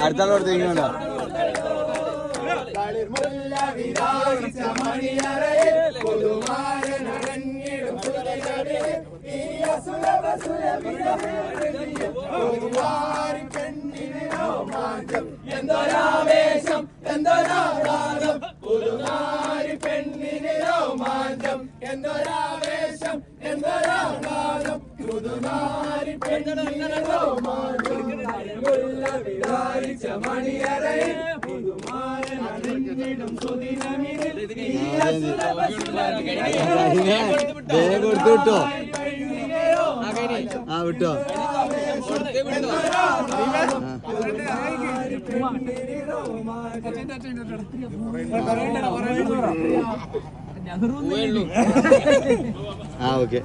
അടുത്ത കൊടുത്തിരിക്കുന്നുണ്ടോ? എന്തൊരാവേശം എന്തൊരാഹ്ലാദം പുതുനാരി പെണ്ണിന് രോമാഞ്ചം എന്തൊരാവേശം എന്തൊരാഹ്ലാദം പുതുനാരി പെണ്ണിന് രോമാഞ്ചം വിധാരിച്ച മണിയറയിൽ പുതുമാരൻ അണിഞ്ഞിടും സുദിനമിതിൽ കൊടുത്തു വിട്ടോ? ആ വിട്ടോ. ആ ഓക്കെ.